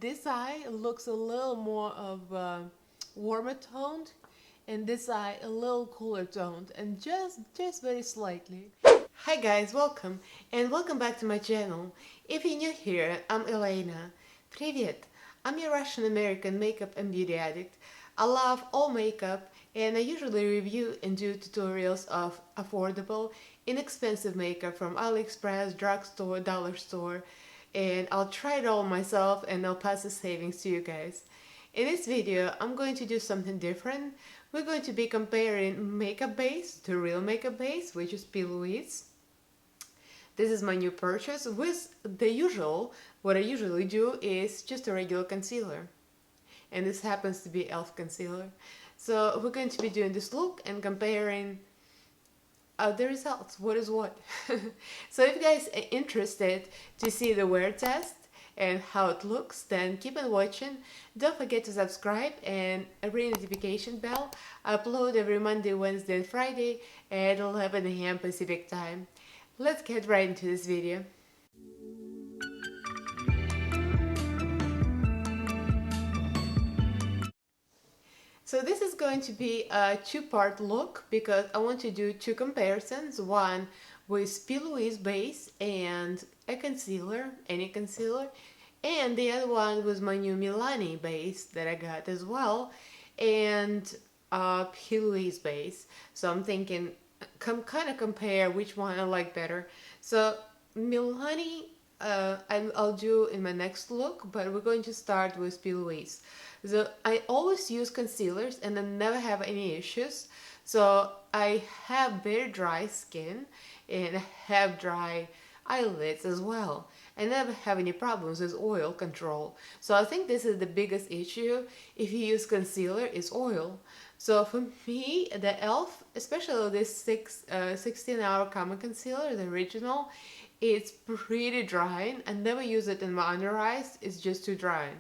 This eye looks a little more of warmer toned, and this eye a little cooler toned, and just very slightly. Hi guys, welcome, and welcome back to my channel. If you're new here, I'm Elaina. Привет! I'm a Russian-American makeup and beauty addict. I love all makeup, and I usually review and do tutorials of affordable, inexpensive makeup from AliExpress, drugstore, dollar store, and I'll try it all myself and I'll pass the savings to you guys. In this video, I'm going to do something different. We're going to be comparing makeup base to real makeup base, which is P.Louise. This is my new purchase with the usual. What I usually do is just a regular concealer. And this happens to be e.l.f. concealer. So we're going to be doing this look and comparing the results, what is what. So if you guys are interested to see the wear test and how it looks, then keep on watching. Don't forget to subscribe and ring the notification bell. I upload every Monday, Wednesday and Friday at 11 AM Pacific time. Let's get right into this video. So this is going to be a two-part look because I want to do two comparisons, one with P.Louise base and a concealer, any concealer, and the other one was my new Milani base that I got as well, and P.Louise base. So I'm thinking, kind of compare which one I like better. So Milani I'll do in my next look, but we're going to start with P.Louise. So I always use concealers and I never have any issues. So I have very dry skin and I have dry eyelids as well. I never have any problems with oil control. So I think this is the biggest issue if you use concealer is oil. So for me, the e.l.f., especially this 16-hour Common Concealer, the original, it's pretty drying. I never use it in my under eyes, it's just too drying.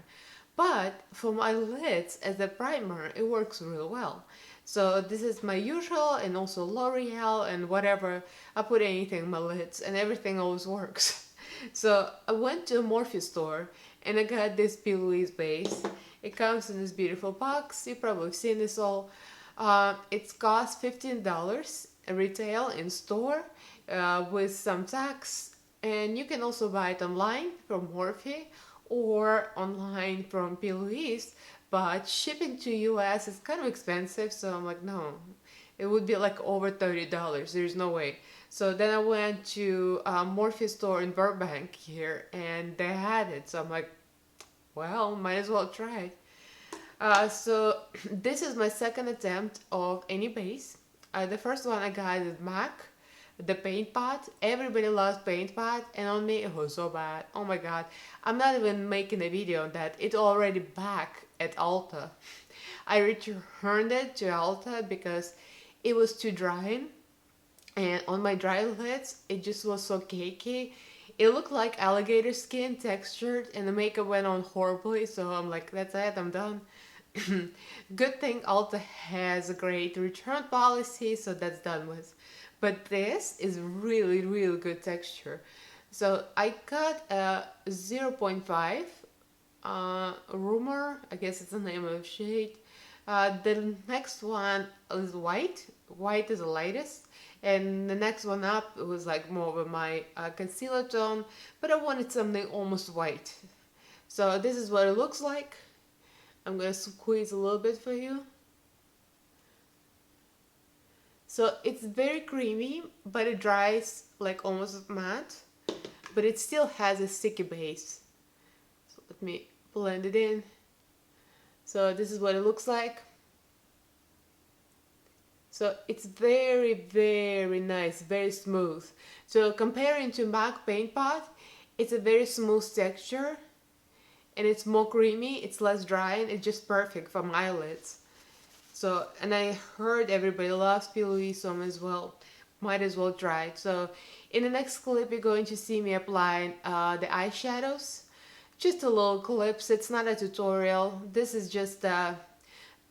But for my lids as a primer, it works really well. So this is my usual and also L'Oreal and whatever. I put anything in my lids and everything always works. So I went to a Morphe store and I got this P.Louise base. It comes in this beautiful box. You've probably seen this all. It's cost $15 retail in store with some tax. And you can also buy it online from Morphe or online from P.Louise, but shipping to US is kind of expensive, so I'm like, no, it would be like over $30, there's no way. So then I went to a Morphe store in Burbank here, and they had it, so I'm like, well, might as well try it. So this is my second attempt of any base. The first one I got is MAC. The paint pot. Everybody loves paint pot, and on me it was so bad. Oh my god, I'm not even making a video on that. It's already back at Ulta. I returned it to Ulta because it was too drying, and on my dry lids it just was so cakey. It looked like alligator skin textured, and the makeup went on horribly, so I'm like, that's it, I'm done. Good thing Ulta has a great return policy, so that's done with. But this is really good texture. So I got a 0.5 rumor, I guess it's the name of the shade. The next one is white. White is the lightest. And the next one up was like more of my concealer tone, but I wanted something almost white. So this is what it looks like. I'm gonna squeeze a little bit for you. So it's very creamy, but it dries like almost matte, but it still has a sticky base. So let me blend it in. So this is what it looks like. So it's very nice, very smooth. So comparing to MAC Paint Pot, it's a very smooth texture and it's more creamy, it's less dry, and it's just perfect for my eyelids. So, and I heard everybody loves P.Louise, so might as well try it. So in the next clip you're going to see me applying the eyeshadows. Just a little clips, it's not a tutorial. This is just a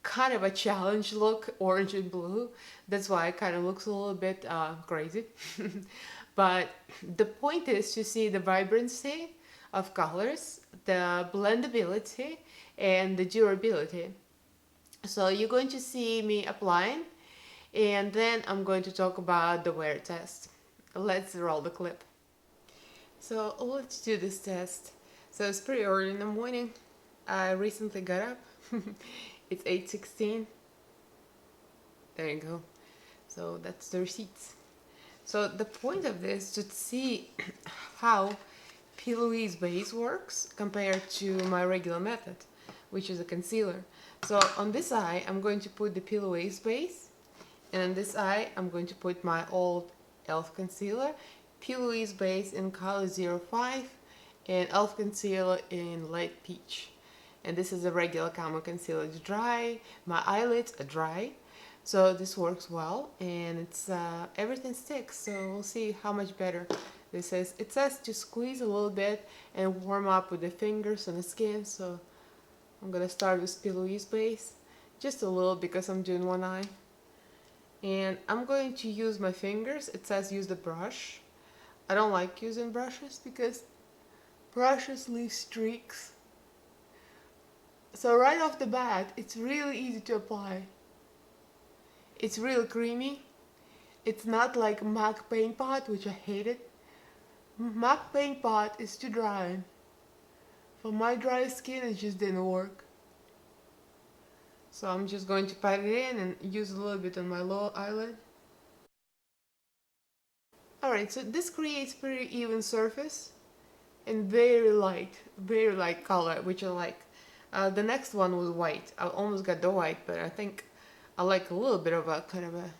kind of a challenge look, orange and blue. That's why it kind of looks a little bit crazy. But the point is to see the vibrancy of colors, the blendability, and the durability. So you're going to see me applying, and then I'm going to talk about the wear test. Let's roll the clip. So let's do this test. So it's pretty early in the morning. I recently got up. It's 8:16. There you go. So that's the receipts. So the point of this is to see how P.Louise base works compared to my regular method, which is a concealer. So on this eye, I'm going to put the P.Louise base, and on this eye, I'm going to put my old e.l.f. concealer, P.Louise base in color 05, and e.l.f. concealer in light peach. And this is a regular Camo concealer. It's dry. My eyelids are dry. So this works well, and it's everything sticks, so we'll see how much better this is. It says to squeeze a little bit and warm up with the fingers and the skin, so I'm gonna start with P.Louise base, just a little because I'm doing one eye. And I'm going to use my fingers. It says use the brush. I don't like using brushes because brushes leave streaks. So right off the bat, it's really easy to apply. It's real creamy. It's not like MAC paint pot, which I hated. MAC paint pot is too dry. For my dry skin, it just didn't work. So I'm just going to pat it in and use a little bit on my lower eyelid. Alright, so this creates pretty even surface and very light color, which I like. The next one was white. I almost got the white, but I think I like a little bit of a kind of a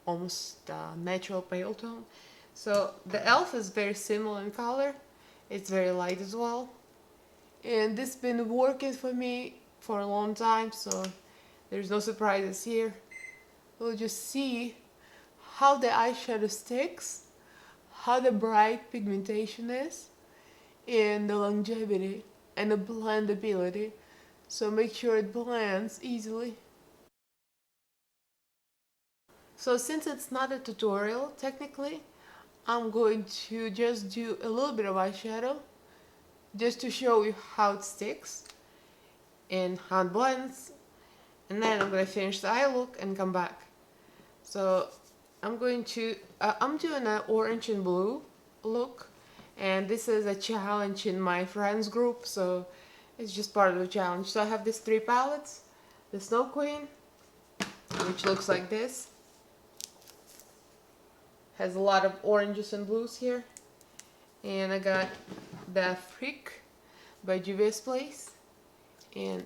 almost natural pale tone. So the e.l.f. is very similar in color. It's very light as well. And this has been working for me for a long time, so there's no surprises here. We'll just see how the eyeshadow sticks, how the bright pigmentation is, and the longevity and the blendability. So make sure it blends easily. So since it's not a tutorial, technically, I'm going to just do a little bit of eyeshadow just to show you how it sticks and how it blends, and then I'm going to finish the eye look and come back. So I'm doing an orange and blue look, and this is a challenge in my friends group, so it's just part of the challenge. So I have these three palettes: the Snow Queen, which looks like this, has a lot of oranges and blues here, and I got the Freak by Juvia's Place, and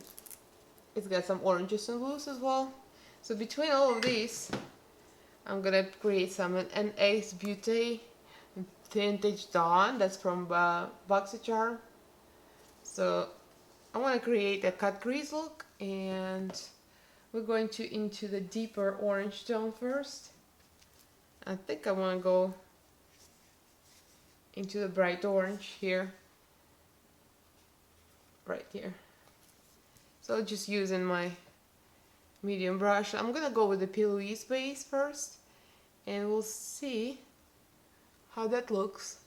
it's got some oranges and blues as well. So between all of these, I'm gonna create an Ace Beauty Vintage Dawn, that's from BoxyCharm. So I want to create a cut crease look, and we're going into the deeper orange tone first. I think I want to go into the bright orange here, right here. So just using my medium brush, I'm gonna go with the P.Louise base first, and we'll see how that looks.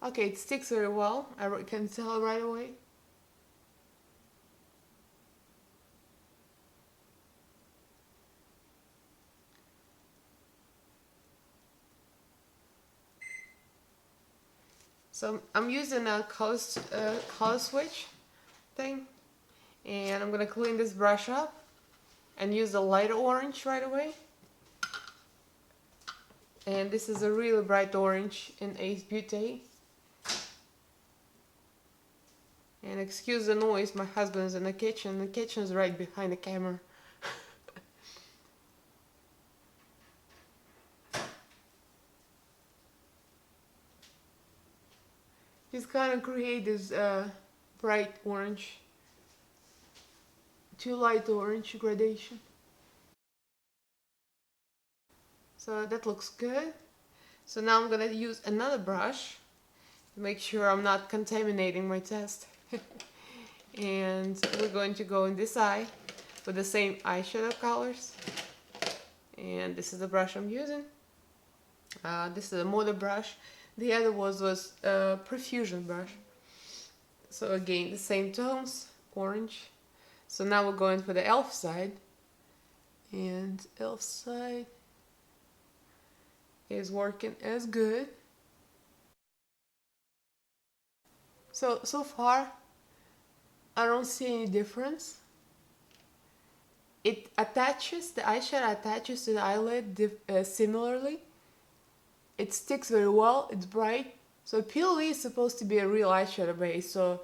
Okay, it sticks very well. I can tell right away. So I'm using a color switch thing, and I'm gonna clean this brush up and use the lighter orange right away. And this is a really bright orange in Ace Beauty. And excuse the noise, my husband's in the kitchen. The kitchen's right behind the camera. Just kind of create this bright orange to light orange gradation. So that looks good. So now I'm gonna use another brush to make sure I'm not contaminating my test. And we're going to go in this eye with the same eyeshadow colors. And this is the brush I'm using. This is a motor brush. The other was a Profusion brush. So again, the same tones, orange. So now we're going for the elf side. And elf side is working as good. So far, I don't see any difference. It attaches, the eyeshadow attaches to the eyelid similarly. It sticks very well, it's bright. So P.Louise is supposed to be a real eyeshadow base, so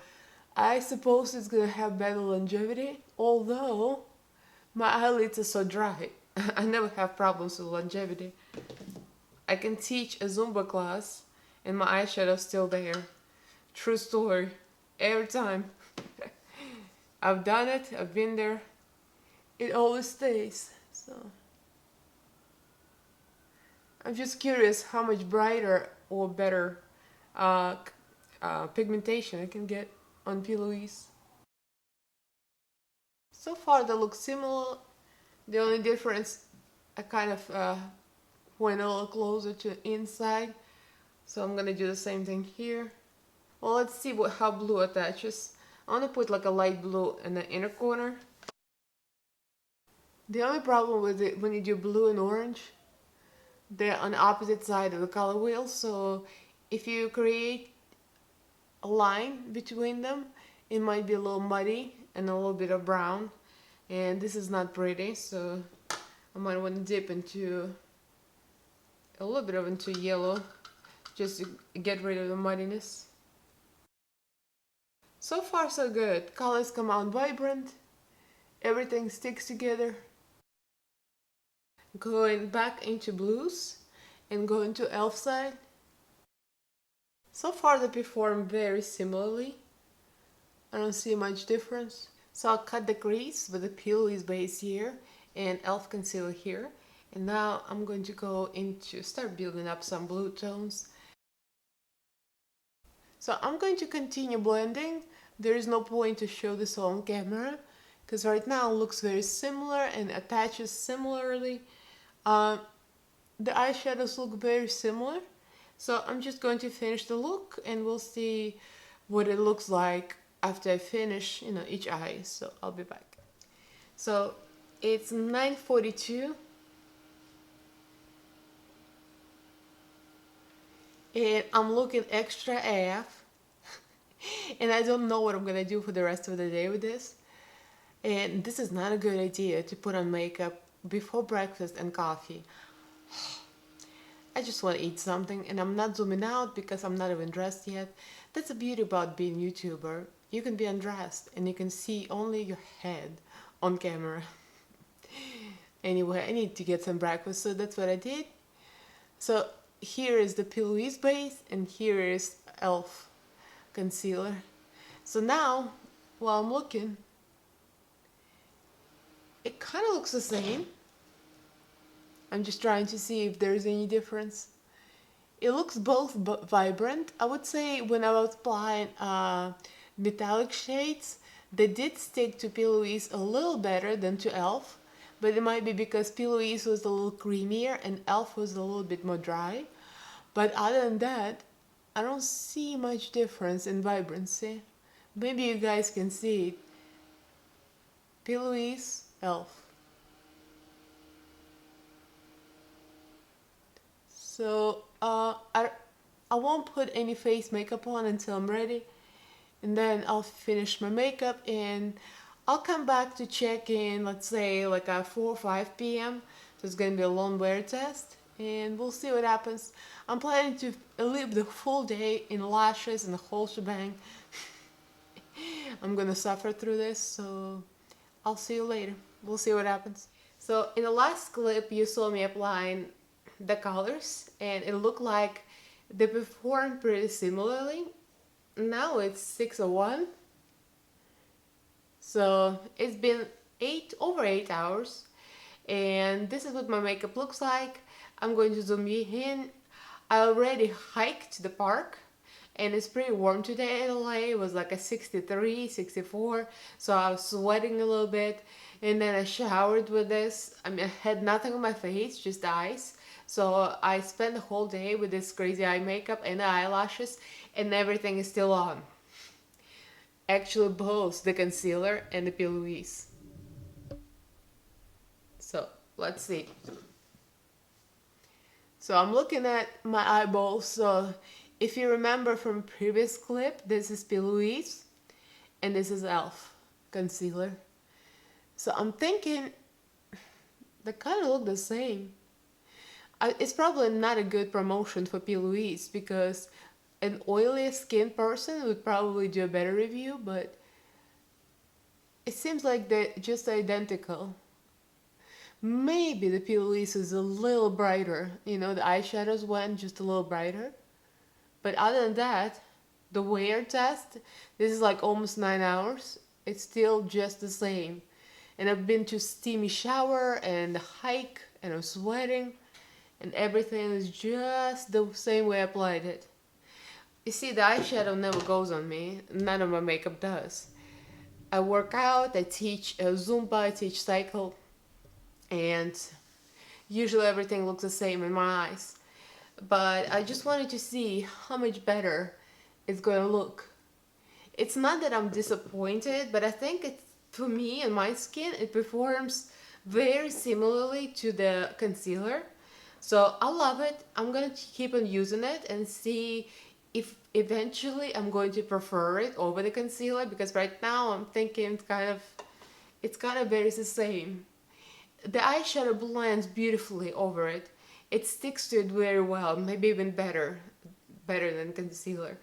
I suppose it's gonna have better longevity, although my eyelids are so dry. I never have problems with longevity. I can teach a Zumba class and my eyeshadow's still there. True story. Every time. I've done it, I've been there. It always stays. So I'm just curious how much brighter or better pigmentation I can get on P.Louise. So far they look similar. The only difference, I kind of went a little closer to inside. So I'm gonna do the same thing here. Well, let's see how blue attaches. I want to put like a light blue in the inner corner. The only problem with it, when you do blue and orange, they're on the opposite side of the color wheel. So if you create a line between them, it might be a little muddy and a little bit of brown. And this is not pretty, so I might want to dip into a little bit into yellow just to get rid of the muddiness. So far so good. Colors come out vibrant. Everything sticks together. Going back into blues and going to elf side. So far they perform very similarly. I don't see much difference. So I'll cut the crease with the P.Louise base here and elf concealer here. And now I'm going to go into start building up some blue tones. So I'm going to continue blending. There is no point to show this on camera because right now it looks very similar and attaches similarly. The eyeshadows look very similar. So I'm just going to finish the look and we'll see what it looks like after I finish, each eye. So I'll be back. So it's 9:42. And I'm looking extra AF. And I don't know what I'm gonna do for the rest of the day with this. And this is not a good idea to put on makeup before breakfast and coffee. I just want to eat something and I'm not zooming out because I'm not even dressed yet. That's the beauty about being a YouTuber. You can be undressed and you can see only your head on camera. Anyway, I need to get some breakfast, so that's what I did. So here is the P.Louise base and here is elf concealer. So now, while I'm looking, it kind of looks the same. I'm just trying to see if there's any difference. It looks both vibrant. I would say when I was applying metallic shades, they did stick to P.Louise a little better than to elf. But it might be because P.Louise was a little creamier and elf was a little bit more dry. But other than that, I don't see much difference in vibrancy. Maybe you guys can see it. P.Louise, elf. So I won't put any face makeup on until I'm ready. And then I'll finish my makeup and I'll come back to check in, let's say like at 4 or 5 p.m. So it's gonna be a long wear test and we'll see what happens. I'm planning to live the full day in lashes and the whole shebang. I'm gonna suffer through this, so I'll see you later. We'll see what happens. So in the last clip you saw me applying the colors and it looked like they performed pretty similarly. Now it's 6:01. So it's been over 8 hours and this is what my makeup looks like. I'm going to zoom you in. I already hiked to the park and it's pretty warm today in LA. It was like a 63, 64, so I was sweating a little bit. And then I showered with this. I mean, I had nothing on my face, just eyes. So I spent the whole day with this crazy eye makeup and the eyelashes, and everything is still on. Actually, both the concealer and the P.Louise. So let's see. So I'm looking at my eyeballs. So if you remember from previous clip, this is P.Louise and this is e.l.f. concealer. So I'm thinking they kind of look the same. It's probably not a good promotion for P.Louise because an oily skin person would probably do a better review, but it seems like they're just identical. Maybe the P.Louise is a little brighter. You know, the eyeshadows went just a little brighter. But other than that, the wear test, this is like almost 9 hours. It's still just the same. And I've been to steamy shower and hike and I'm sweating and everything is just the same way I applied it. You see, the eyeshadow never goes on me. None of my makeup does. I work out, I teach Zumba, I teach cycle, and usually everything looks the same in my eyes. But I just wanted to see how much better it's going to look. It's not that I'm disappointed, but I think it's, for me and my skin, it performs very similarly to the concealer. So I love it. I'm going to keep on using it and see if eventually I'm going to prefer it over the concealer, because right now I'm thinking it's kind of very the same. The eyeshadow blends beautifully over it. It sticks to it very well, maybe even better than concealer.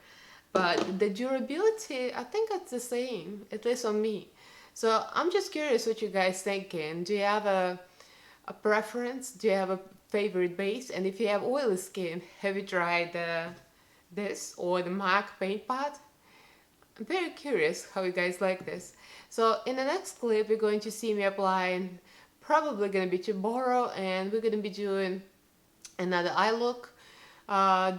But the durability, I think it's the same, at least on me. So I'm just curious what you guys thinking. Do you have a preference? Do you have a favorite base? And if you have oily skin, have you tried this or the MAC paint pot? I'm very curious how you guys like this. So in the next clip, you're going to see me applying, probably going to be to borrow, and we're going to be doing another eye look,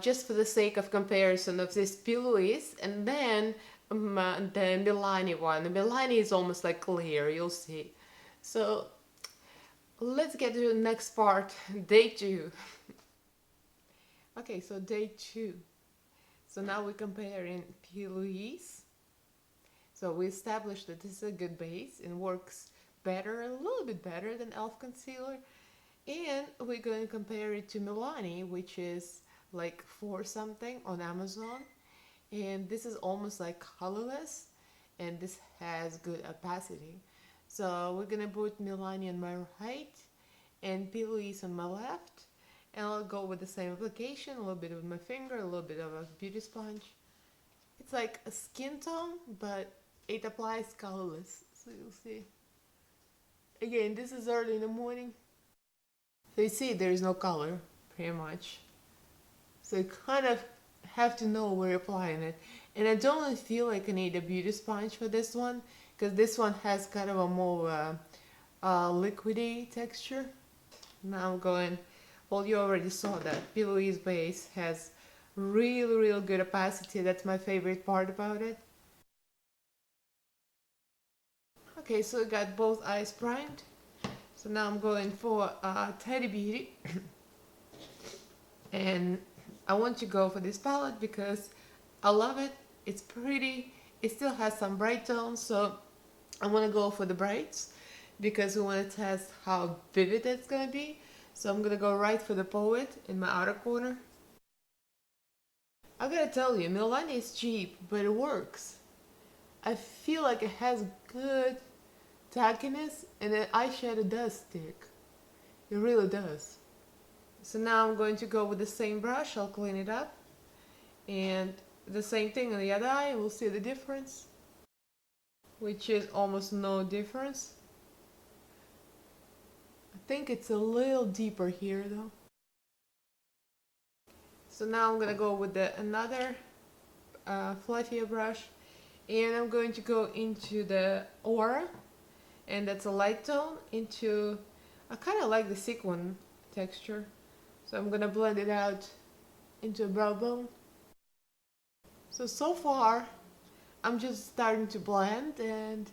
just for the sake of comparison of this P.Louise and then the Milani one. The Milani is almost like clear, you'll see. So let's get to the next part, day 2. Okay, so day 2. So now we're comparing P.Louise. So we established that this is a good base and works better, a little bit better than e.l.f. concealer. And we're going to compare it to Milani, which is like 4 something on Amazon. And this is almost like colorless, and this has good opacity. So we're going to put Milani on my right and P.Louise on my left. And I'll go with the same application, a little bit with my finger, a little bit of a beauty sponge. It's like a skin tone, but it applies colorless, so you'll see. Again, this is early in the morning. So you see there is no color, pretty much. So you kind of have to know where you're applying it. And I don't really feel like I need a beauty sponge for this one, because this one has kind of a more liquidy texture. Now I'm going, well, you already saw that P.Louise base has really good opacity. That's my favorite part about it. Okay, so I got both eyes primed. So now I'm going for Teddy Beauty. And I want to go for this palette because I love it. It's pretty. It still has some bright tones, so I want to go for the brights because we want to test how vivid it's going to be. So I'm going to go right for the Poet in my outer corner. I gotta tell you, Milani is cheap, but it works. I feel like it has good tackiness, and the eyeshadow does stick. It really does. So now I'm going to go with the same brush. I'll clean it up, and the same thing on the other eye. We'll see the difference, which is almost no difference. I think it's a little deeper here though. So now I'm gonna go with another fluffier brush, and I'm going to go into the Aura, and that's a light tone, into, I kind of like the sequin texture, so I'm gonna blend it out into a brow bone. So far, I'm just starting to blend, and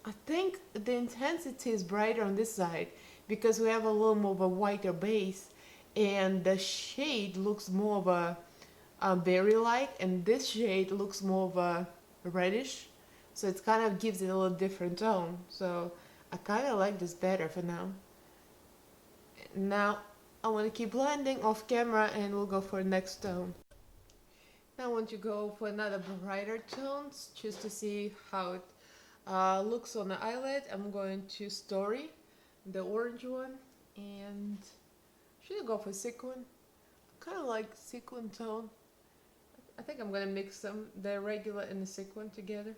I think the intensity is brighter on this side because we have a little more of a whiter base, and the shade looks more of a berry-like, and this shade looks more of a reddish, so it kind of gives it a little different tone. So I kind of like this better for now. Now I want to keep blending off camera, and we'll go for the next tone. Now I want to go for another brighter tones just to see how it looks on the eyelid. I'm going to Story, the orange one, and should I go for sequin? I kind of like sequin tone. I think I'm gonna mix some, the regular and the sequin together,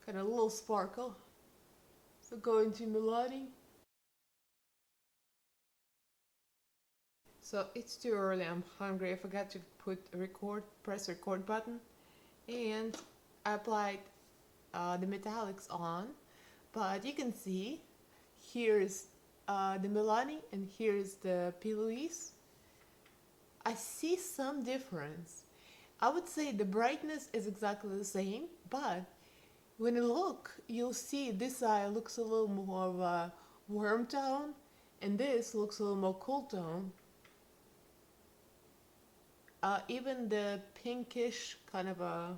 kind of a little sparkle. So going to Milani. So it's too early, I'm hungry. I forgot to press record button, and I applied the metallics on, but you can see here's the Milani and here's the P.Louise. I see some difference. I would say the brightness is exactly the same, but when you look, you'll see this eye looks a little more of a warm tone, and this looks a little more cool tone. Even the pinkish kind of a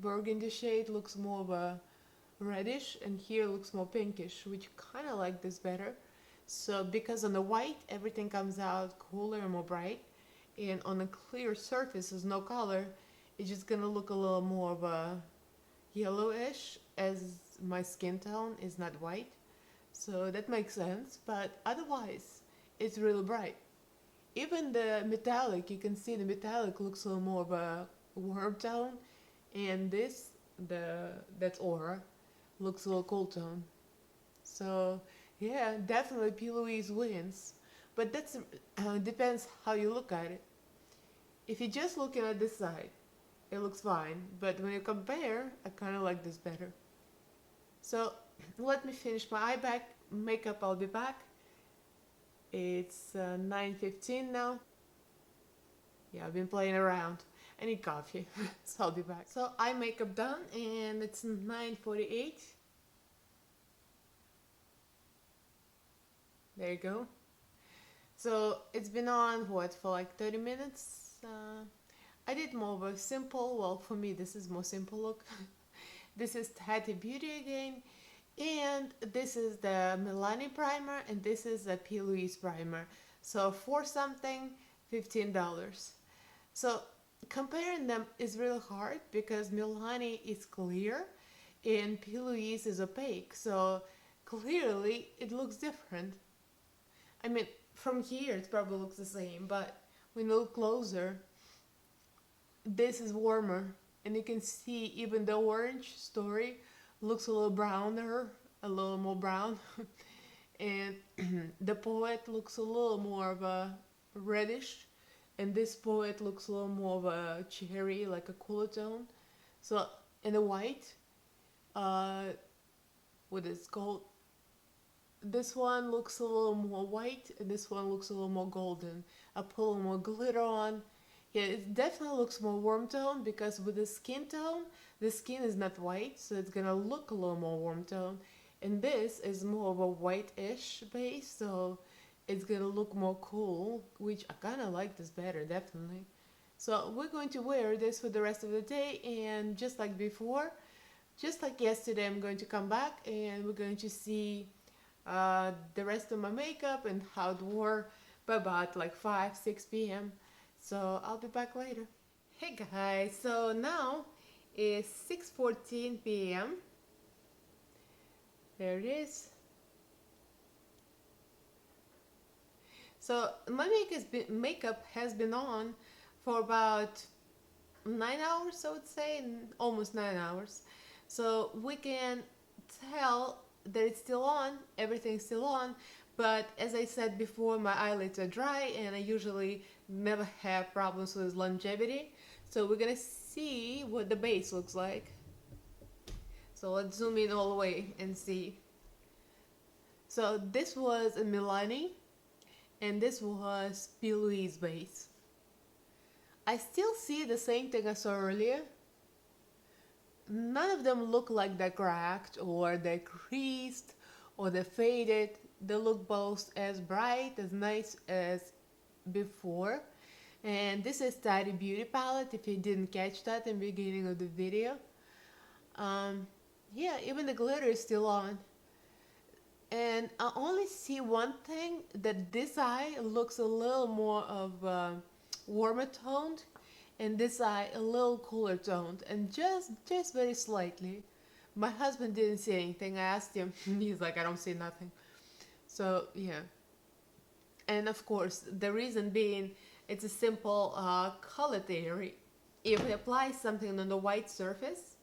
burgundy shade looks more of a reddish, and here looks more pinkish, which kind of like this better. So because on the white everything comes out cooler and more bright, and on a clear surface there's no color, it's just gonna look a little more of a yellowish, as my skin tone is not white, so that makes sense. But otherwise it's really bright. Even the metallic, you can see the metallic looks a little more of a warm tone, and this, that's aura, looks a little cool tone. So yeah, definitely P.Louise wins, but that's depends how you look at it. If you're just looking at this side, it looks fine, but when you compare, I kind of like this better. So let me finish my eye back makeup. I'll be back. It's 9:15 now. Yeah, I've been playing around. I need coffee, so I'll be back. So eye makeup done, and it's 9:48. There you go. So it's been on what, for like 30 minutes. I did more of a simple, well, for me this is more simple look. This is Hattie Beauty again, and this is the Milani primer, and this is the P.Louise primer. So for something, $15. So comparing them is really hard because Milani is clear and P.Louise is opaque, so clearly it looks different. I mean, from here it probably looks the same, but when you look closer, this is warmer, and you can see even the orange Story looks a little browner, a little more brown, and the Poet looks a little more of a reddish, and this Poet looks a little more of a cherry, like a cooler tone. So in the white, what is it called? This one looks a little more white, and this one looks a little more golden. I put a little more glitter on. Yeah, it definitely looks more warm tone because with the skin tone, the skin is not white, so it's gonna look a little more warm tone. And this is more of a white-ish base, so it's gonna look more cool, which I kind of like this better, definitely. So we're going to wear this for the rest of the day, and just like before, just like yesterday, I'm going to come back and we're going to see the rest of my makeup and how it wore by about like 5-6 p.m. So I'll be back later. Hey guys, so now it's 6:14 p.m. There it is. So my makeup has been on for about 9 hours, I would say, almost 9 hours. So we can tell that it's still on, everything's still on, but as I said before, my eyelids are dry and I usually never have problems with longevity. So we're gonna see what the base looks like. So let's zoom in all the way and see. So this was a Milani, and this was P.Louise base. I still see the same thing I saw earlier. None of them look like they're cracked or they're creased or they're faded. They look both as bright, as nice as before. And this is Tidy Beauty Palette, if you didn't catch that in the beginning of the video. Yeah, even the glitter is still on. And I only see one thing, that this eye looks a little more of warmer toned, and this eye a little cooler toned, and just very slightly. My husband didn't see anything. I asked him, he's like, I don't see nothing. So yeah, and of course the reason being, it's a simple color theory. If we apply something on the white surface,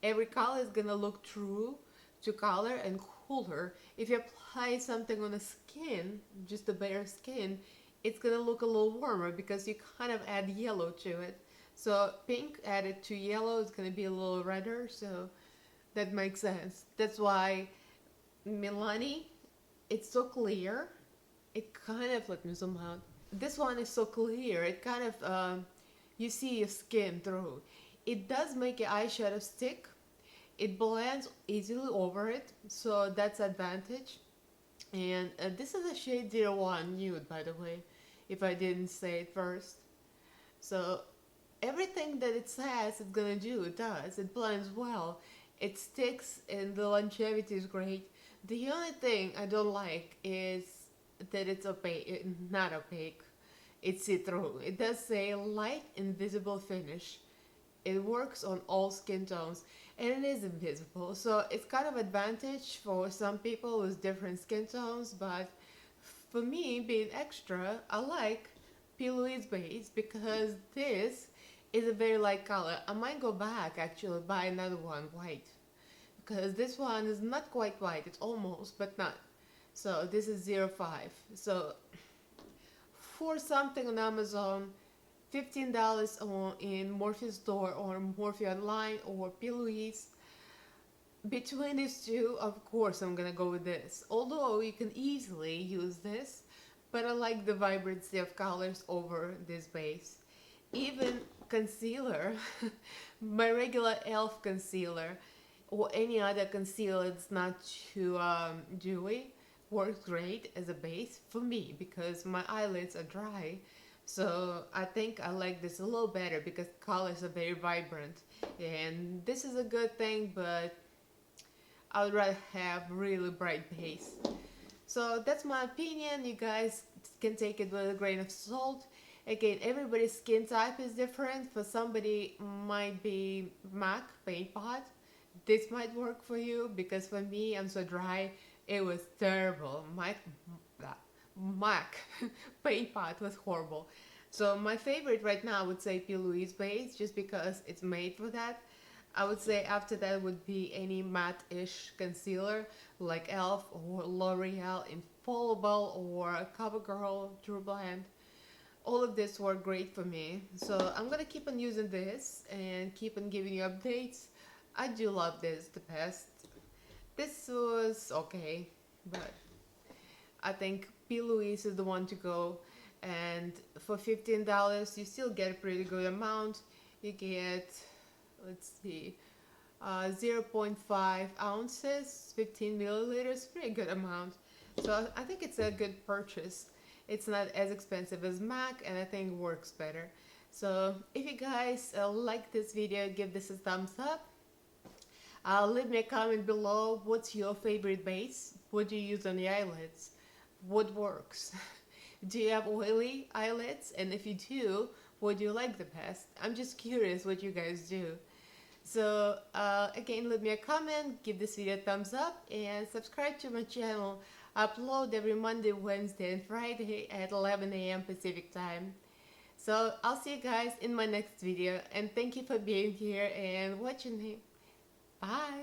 every color is gonna look true to color and cooler. If you apply something on the skin, just the bare skin, it's gonna look a little warmer because you kind of add yellow to it. So pink added to yellow is gonna be a little redder, so that makes sense. That's why Milani, it's so clear. It kind of, let me zoom out. This one is so clear. It kind of, you see your skin through. It does make your eyeshadow stick. It blends easily over it, so that's advantage. And this is a shade 01 nude, by the way, if I didn't say it first. So everything that it says it's gonna do, it does. It blends well. It sticks, and the longevity is great. The only thing I don't like is that it's opaque, not opaque. It's see-through. It does say light invisible finish. It works on all skin tones, and it is invisible, so it's kind of advantage for some people with different skin tones. But for me, being extra, I like P.Louise base because this is a very light color. I might go back actually buy another one white, because this one is not quite white. It's almost, but not. So this is 05. So for something on Amazon, $15 in Morphe store or Morphe online or P.Louise. Between these two, of course, I'm gonna go with this. Although you can easily use this, but I like the vibrancy of colors over this base. Even concealer, my regular e.l.f. concealer or any other concealer that's not too dewy, works great as a base for me because my eyelids are dry. So I think I like this a little better because colors are very vibrant, and this is a good thing, but I would rather have really bright base. So that's my opinion. You guys can take it with a grain of salt. Again, everybody's skin type is different. For somebody might be MAC paint pot. This might work for you because for me, I'm so dry. It was terrible. MAC paint pot was horrible. So my favorite right now I would say P.Louise base, just because it's made for that. I would say after that would be any matte-ish concealer like e.l.f. or L'Oreal Infallible or CoverGirl True Blend. All of this work great for me. So I'm gonna keep on using this and keep on giving you updates. I do love this the best. This was okay, but I think P.Louise is the one to go. And for $15 you still get a pretty good amount. You get, let's see, 0.5 ounces, 15 milliliters, pretty good amount. So I think it's a good purchase. It's not as expensive as MAC, and I think it works better. So if you guys like this video, give this a thumbs up. Leave me a comment below. What's your favorite base? What do you use on the eyelids? What works? Do you have oily eyelids? And if you do, what do you like the best? I'm just curious what you guys do. So again, leave me a comment, give this video a thumbs up, and subscribe to my channel. I upload every Monday, Wednesday, and Friday at 11 AM Pacific time. So I'll see you guys in my next video, and thank you for being here and watching me. Bye!